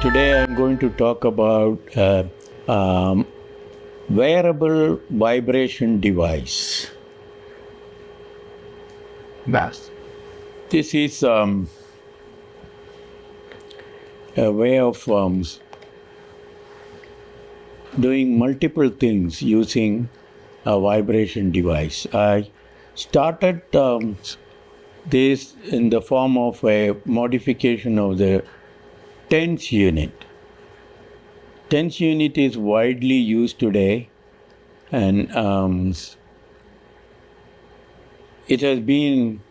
Today I'm going to talk about wearable vibration device. Yes. This is a way of doing multiple things using a vibration device. I started this in the form of a modification of the TENS unit. TENS unit is widely used today, and it has been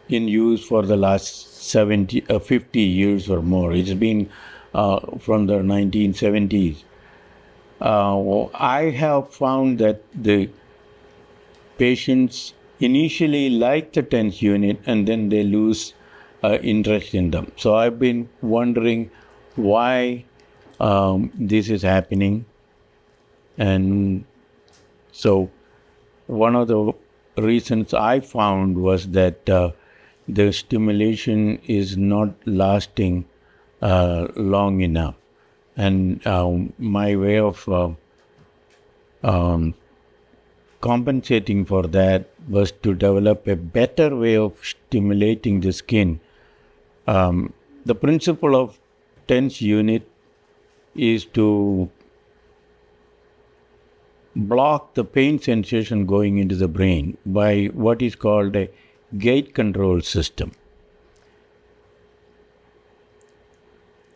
in use for the last 50 years or more. It's been from the 1970s. I have found that the patients initially like the TENS unit and then they lose interest in them. So I've been wondering why this is happening. And so one of the reasons I found was that the stimulation is not lasting long enough. And my way of compensating for that was to develop a better way of stimulating the skin. The principle of TENS unit is to block the pain sensation going into the brain by what is called a gate control system.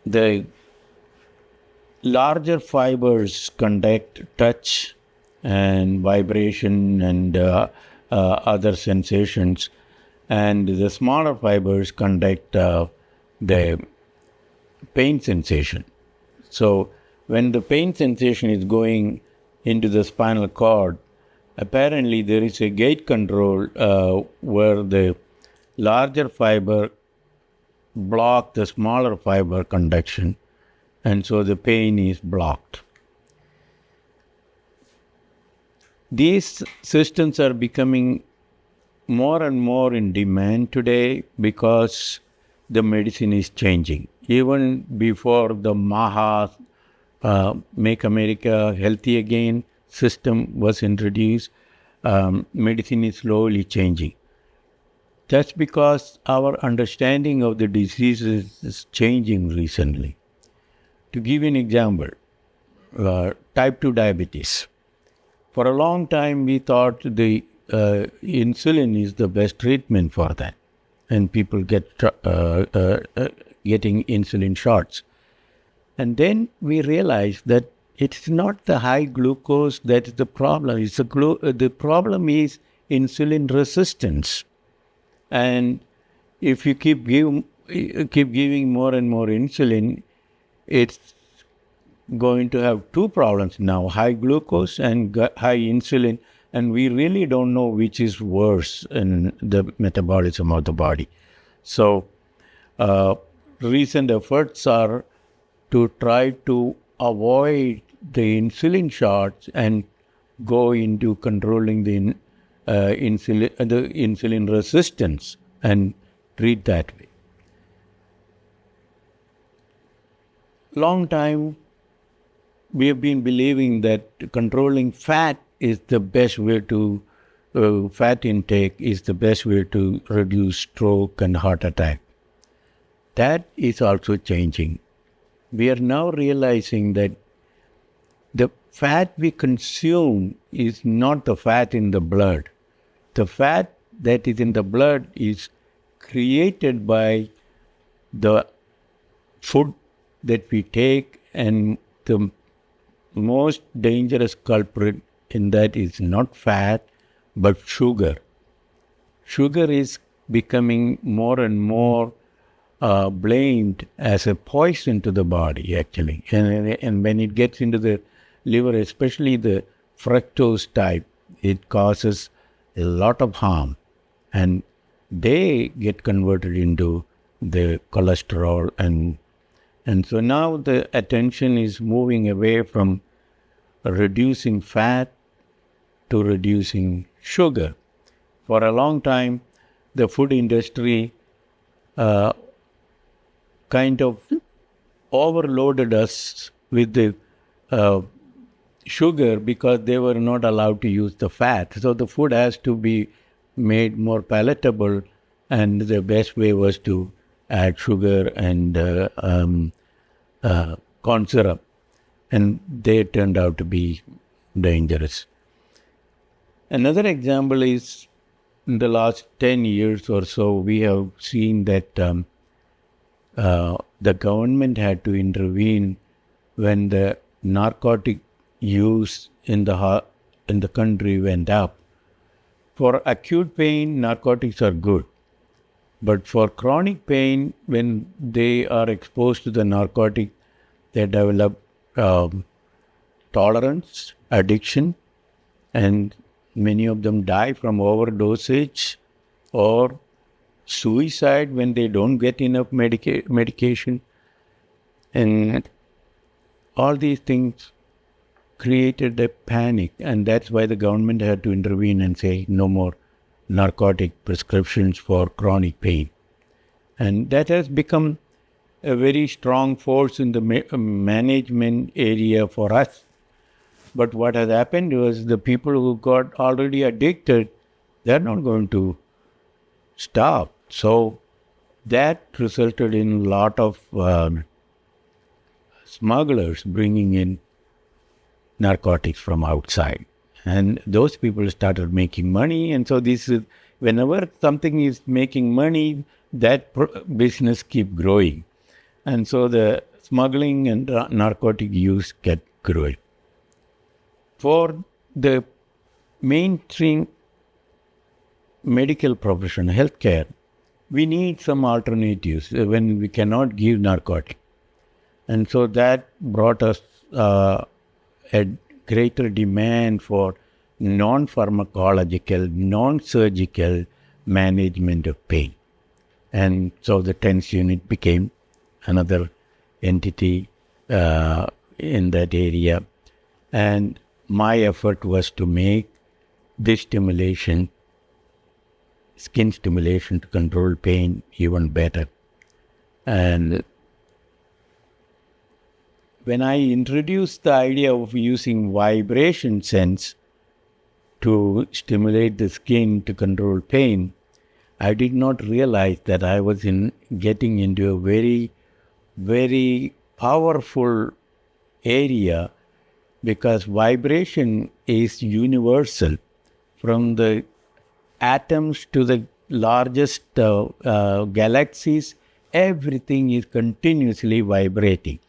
The larger fibers conduct touch and vibration and other sensations, and the smaller fibers conduct the pain sensation. So when the pain sensation is going into the spinal cord, apparently there is a gate control where the larger fiber block the smaller fiber conduction, and so the pain is blocked. These systems are becoming more and more in demand today because the medicine is changing. Even before the MAHA, Make America Healthy Again system was introduced, medicine is slowly changing. That's because our understanding of the diseases is changing recently. To give you an example, type 2 diabetes. For a long time, we thought the insulin is the best treatment for that, and people getting insulin shots. And then we realized that it's not the high glucose that is the problem. It's the problem is insulin resistance. And if you keep giving more and more insulin, it's going to have two problems now: high glucose and high insulin. And we really don't know which is worse in the metabolism of the body. So recent efforts are to try to avoid the insulin shots and go into controlling the insulin resistance and treat that way. Long time we have been believing that controlling fat is the best way to fat intake is the best way to reduce stroke and heart attack. That is also changing. We are now realizing that the fat we consume is not the fat in the blood. The fat that is in the blood is created by the food that we take, and the most dangerous culprit in that is not fat but sugar. Sugar is becoming more and more blamed as a poison to the body, actually. And when it gets into the liver, especially the fructose type, it causes a lot of harm. And they get converted into the cholesterol. And so now the attention is moving away from reducing fat to reducing sugar. For a long time, the food industry kind of overloaded us with the uh, sugar because they were not allowed to use the fat. So the food has to be made more palatable, and the best way was to add sugar and corn syrup, and they turned out to be dangerous. Another example is in the last 10 years or so, we have seen that the government had to intervene when the narcotic use in the country went up. For acute pain, narcotics are good. But for chronic pain, when they are exposed to the narcotic, they develop tolerance, addiction, and many of them die from overdosage or suicide when they don't get enough medication. And all these things created a panic, and that's why the government had to intervene and say no more narcotic prescriptions for chronic pain. And that has become a very strong force in the management area for us. But what has happened was the people who got already addicted, they're not going to stop. So that resulted in a lot of smugglers bringing in narcotics from outside. And those people started making money. And so this is, whenever something is making money, that business keep growing. And so the smuggling and narcotic use kept growing. For the mainstream medical profession, healthcare, we need some alternatives when we cannot give narcotic. And so that brought us a greater demand for non-pharmacological, non-surgical management of pain. And so the TENS unit became another entity in that area. And my effort was to make this stimulation, skin stimulation to control pain, even better. And when I introduced the idea of using vibration sense to stimulate the skin to control pain, I did not realize that I was getting into a very, very powerful area, because vibration is universal. From the atoms to the largest galaxies, everything is continuously vibrating.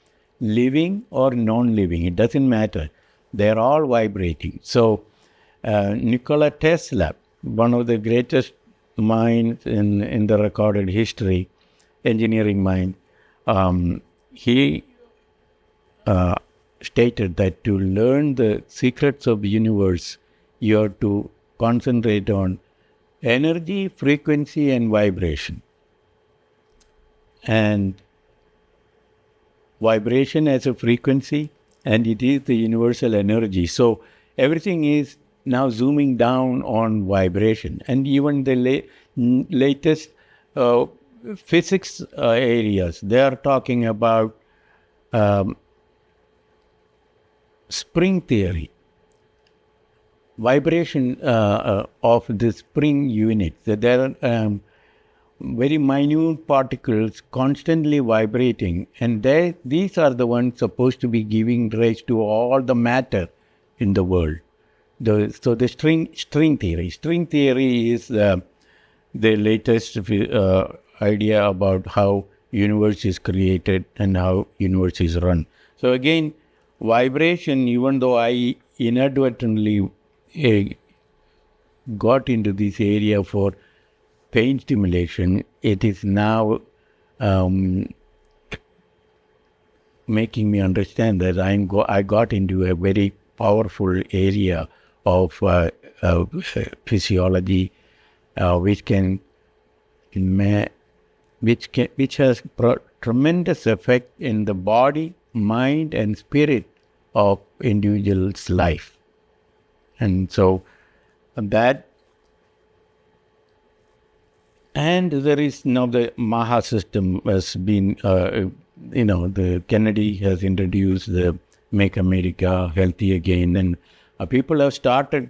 Living or non-living, it doesn't matter. They're all vibrating. So Nikola Tesla, one of the greatest minds in the recorded history, engineering mind, he stated that to learn the secrets of the universe, you have to concentrate on energy, frequency, and vibration. And vibration as a frequency, and it is the universal energy. So everything is now zooming down on vibration. And even the latest physics areas, they are talking about spring theory, vibration of the spring units. There are very minute particles constantly vibrating, and these are the ones supposed to be giving rise to all the matter in the world. So the string theory. String theory is the latest idea about how universe is created and how universe is run. So again, vibration, even though I inadvertently got into this area for pain stimulation, it is now making me understand that I got into a very powerful area of physiology, which has tremendous effect in the body, mind, and spirit of individual's life. And so that, and there is now the Maha system has been the Kennedy has introduced the Make America Healthy Again, and people have started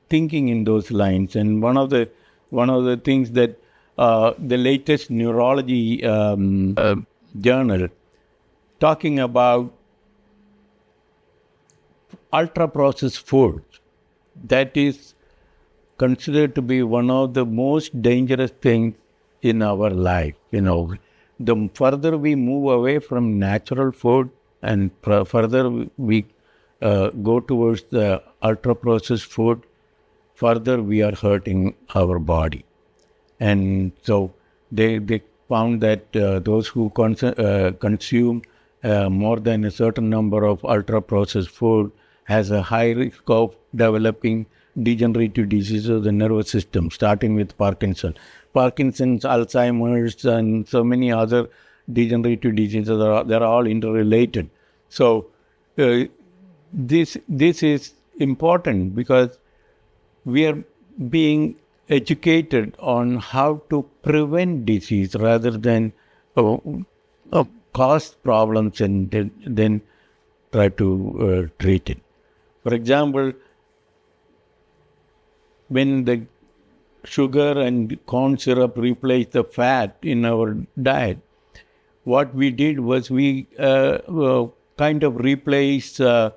thinking in those lines. And one of the things that the latest neurology journal talking about ultra processed food, that is considered to be one of the most dangerous things in our life. The further we move away from natural food and further we go towards the ultra processed food, further we are hurting our body. And so they found that those who consume more than a certain number of ultra processed food has a high risk of developing degenerative diseases of the nervous system, starting with Parkinson's, Alzheimer's, and so many other degenerative diseases. They're all interrelated. So this is important because we are being educated on how to prevent disease rather than cause problems and then try to treat it. For example, when the sugar and corn syrup replaced the fat in our diet, what we did was we kind of replaced a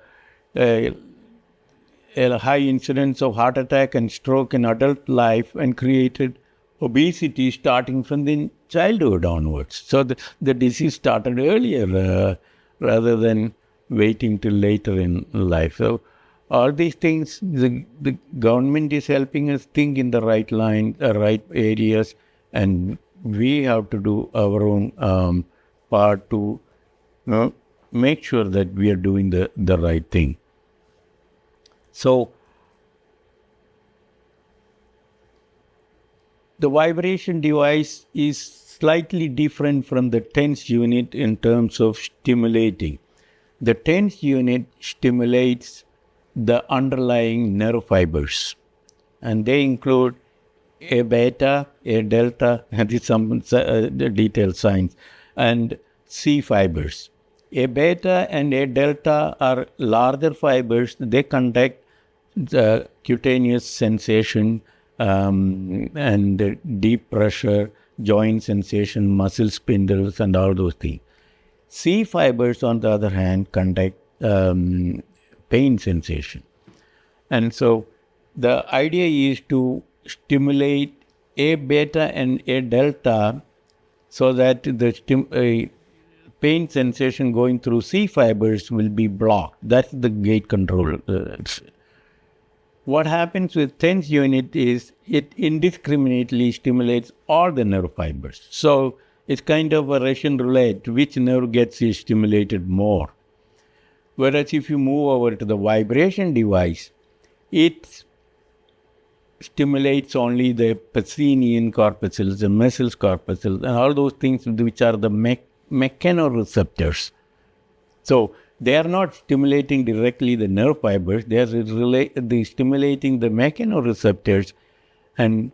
high incidence of heart attack and stroke in adult life and created obesity starting from the childhood onwards. So the disease started earlier rather than waiting till later in life. So all these things, the government is helping us think in the right line, right areas, and we have to do our own part to make sure that we are doing the right thing. So the vibration device is slightly different from the TENS unit in terms of stimulating. The TENS unit stimulates the underlying nerve fibers, and they include A beta, A delta, and some detailed science, and C fibers. A beta and A delta are larger fibers. They conduct the cutaneous sensation and deep pressure, joint sensation, muscle spindles, and all those things. C fibers, on the other hand, conduct pain sensation. And so the idea is to stimulate A beta and A delta so that the pain sensation going through C fibers will be blocked. That's the gate control. What happens with TENS unit is it indiscriminately stimulates all the nerve fibers. So it's kind of a Russian roulette, which nerve gets stimulated more. Whereas if you move over to the vibration device, it stimulates only the Pacinian corpuscles, the Mesilis corpuscles, and all those things which are the mechanoreceptors. So they are not stimulating directly the nerve fibers, they are stimulating the mechanoreceptors, and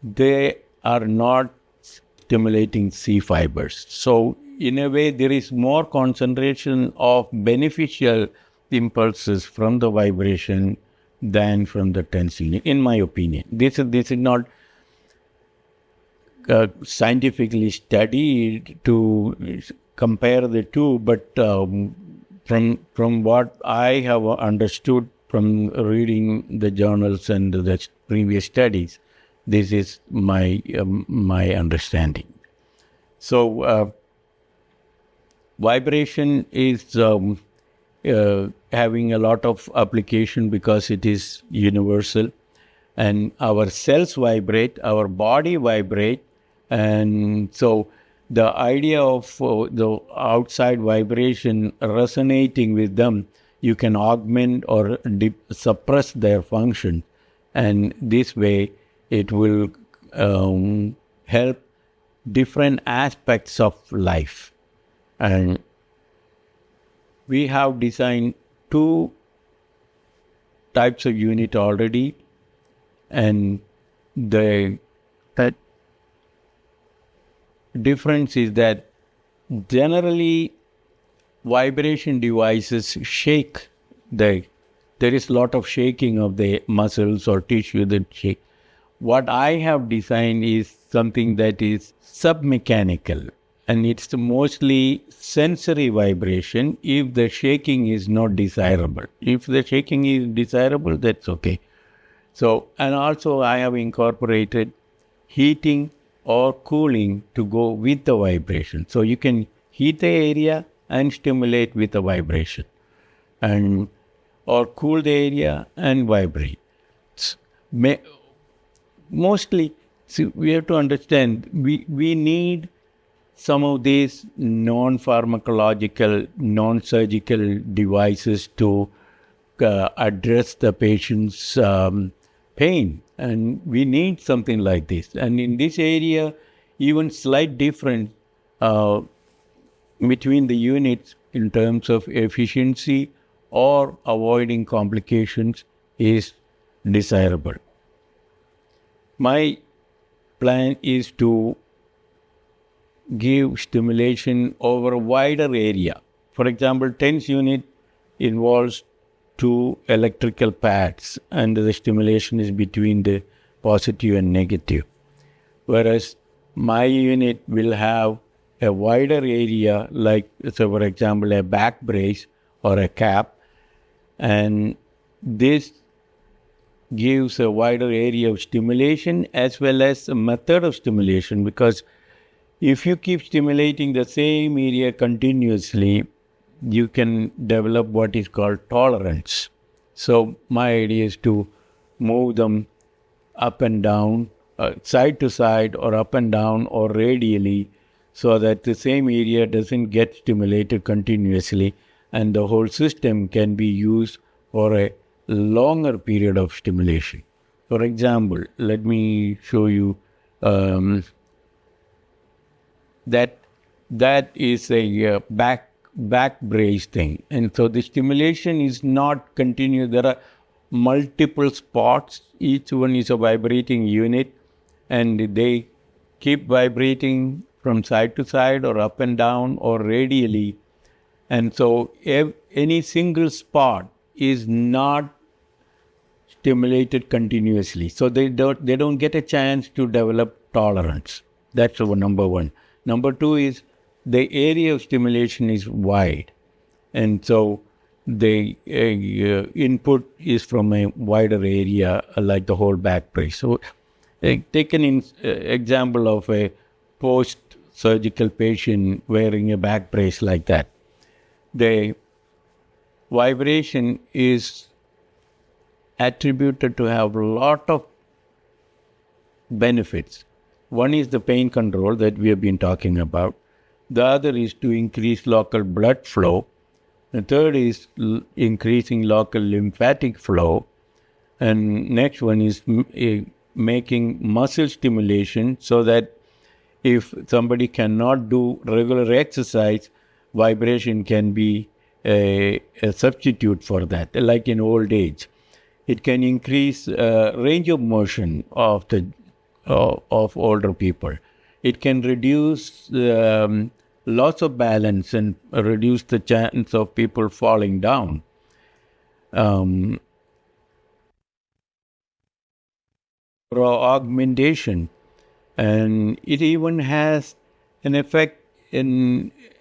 they are not stimulating C fibers. So in a way, there is more concentration of beneficial impulses from the vibration than from the TENS unit, in my opinion. This is not scientifically studied to compare the two, but from what I have understood from reading the journals and the previous studies, this is my understanding. So vibration is having a lot of application because it is universal, and our cells vibrate, our body vibrate, and so the idea of the outside vibration resonating with them, you can augment or suppress their function, and this way it will help different aspects of life. And we have designed 2 types of unit already, and the difference is that Generally, vibration devices shake there is a lot of shaking of the muscles or tissue that shake. What I have designed is something that is submechanical, and it's mostly sensory vibration if the shaking is not desirable. If the shaking is desirable, that's okay. So, and also I have incorporated heating or cooling to go with the vibration. So you can heat the area and stimulate with the vibration, and or cool the area and vibrate. Mostly, see, we have to understand we need some of these non-pharmacological, non-surgical devices to address the patient's pain, and we need something like this. And in this area, even slight difference between the units in terms of efficiency or avoiding complications is desirable. My plan is to give stimulation over a wider area. For example, TENS unit involves 2 electrical pads, and the stimulation is between the positive and negative. Whereas my unit will have a wider area, like, so for example, a back brace or a cap, and this gives a wider area of stimulation as well as a method of stimulation, because if you keep stimulating the same area continuously, you can develop what is called tolerance. So my idea is to move them up and down, side to side, or up and down, or radially, so that the same area doesn't get stimulated continuously, and the whole system can be used for a longer period of stimulation. For example, let me show you that is a back brace thing, and so the stimulation is not continuous. There are multiple spots. Each one is a vibrating unit, and they keep vibrating from side to side or up and down or radially, and so any single spot is not stimulated continuously, so they don't get a chance to develop tolerance. That's number one. Number two is the area of stimulation is wide, and so the input is from a wider area, like the whole back brace. So take an example of a post-surgical patient wearing a back brace like that. The vibration is attributed to have a lot of benefits. One is the pain control that we have been talking about. The other is to increase local blood flow. The third is increasing local lymphatic flow. And next one is making muscle stimulation, so that if somebody cannot do regular exercise, vibration can be a substitute for that, like in old age. It can increase range of motion of older people. It can reduce loss of balance and reduce the chance of people falling down. Augmentation, and it even has an effect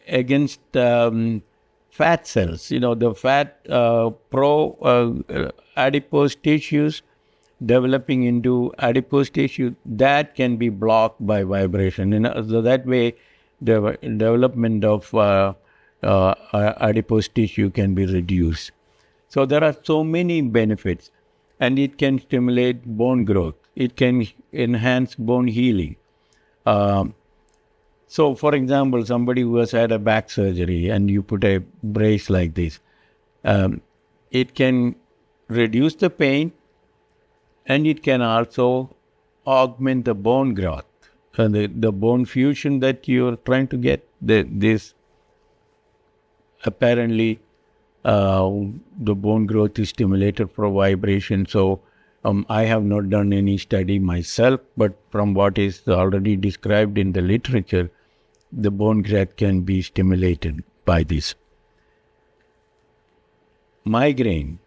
against fat cells. The fat adipose tissues developing into adipose tissue, that can be blocked by vibration. So that way, the development of adipose tissue can be reduced. So there are so many benefits, and it can stimulate bone growth. It can enhance bone healing. So, for example, somebody who has had a back surgery and you put a brace like this, it can reduce the pain, and it can also augment the bone growth. The bone fusion that you're trying to get, this apparently the bone growth is stimulated for vibration. So I have not done any study myself, but from what is already described in the literature, the bone growth can be stimulated by this. Migraine.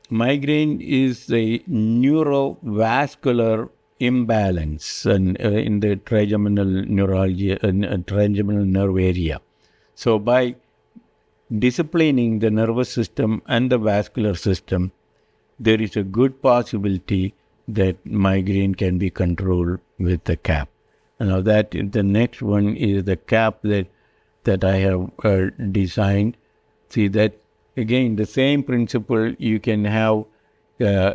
Migraine is a neurovascular imbalance in the trigeminal neuralgia, trigeminal nerve area. So by disciplining the nervous system and the vascular system, there is a good possibility that migraine can be controlled with the cap. Now that the next one is the cap that I have designed. See that again the same principle. You can have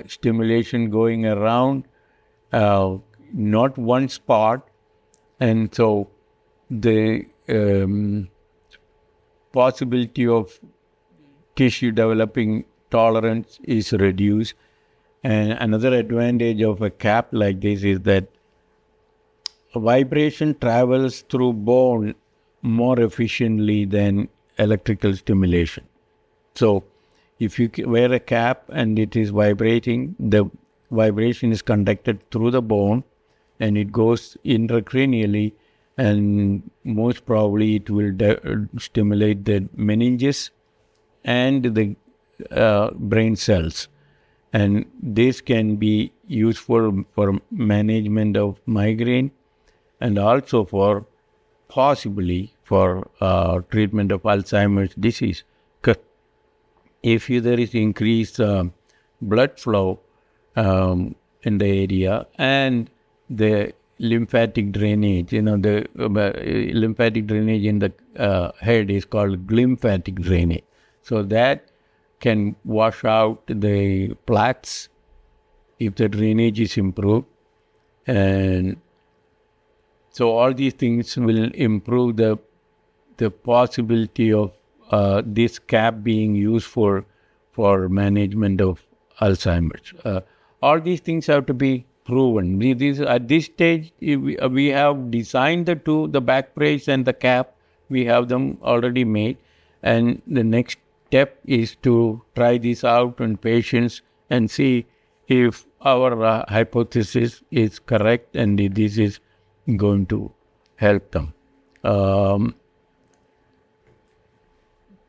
stimulation going around, not one spot, and so the possibility of tissue developing tolerance is reduced. And another advantage of a cap like this is that vibration travels through bone more efficiently than electrical stimulation. So if you wear a cap and it is vibrating, the vibration is conducted through the bone and it goes intracranially, and most probably it will stimulate the meninges and the brain cells. And this can be useful for management of migraine and also for possibly for treatment of Alzheimer's disease. Because if there is increased blood flow in the area and the lymphatic drainage, the lymphatic drainage in the head is called glymphatic drainage. So that can wash out the plaques if the drainage is improved. And so all these things will improve the possibility of this cap being used for management of Alzheimer's. All these things have to be proven. At this stage, we have designed the back brace and the cap. We have them already made. And the next step is to try this out on patients and see if our hypothesis is correct and this is going to help them.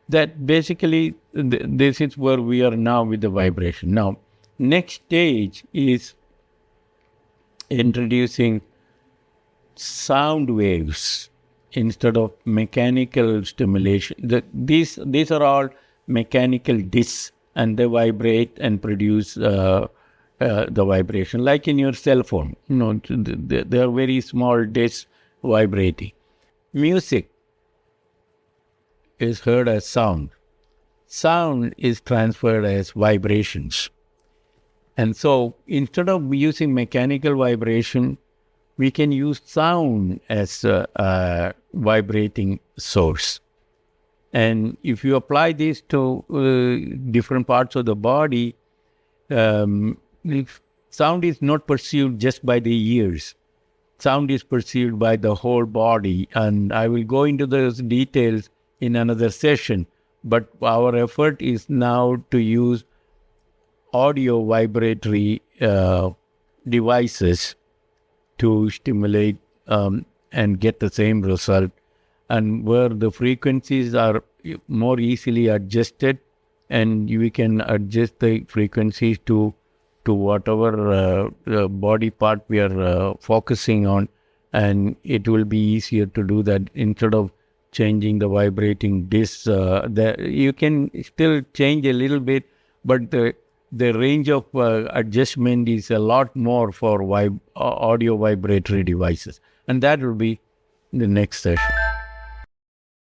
That basically, this is where we are now with the vibration. Now, next stage is introducing sound waves instead of mechanical stimulation. These are all mechanical discs, and they vibrate and produce the vibration, like in your cell phone. They are very small discs vibrating. Music is heard as sound. Sound is transferred as vibrations. And so instead of using mechanical vibration, we can use sound as a vibrating source. And if you apply this to different parts of the body, sound is not perceived just by the ears. Sound is perceived by the whole body. And I will go into those details in another session. But our effort is now to use audio vibratory devices to stimulate and get the same result, and where the frequencies are more easily adjusted, and we can adjust the frequencies to whatever body part we are focusing on, and it will be easier to do that instead of changing the vibrating discs. You can still change a little bit, but the range of adjustment is a lot more for audio vibratory devices. And that will be the next session.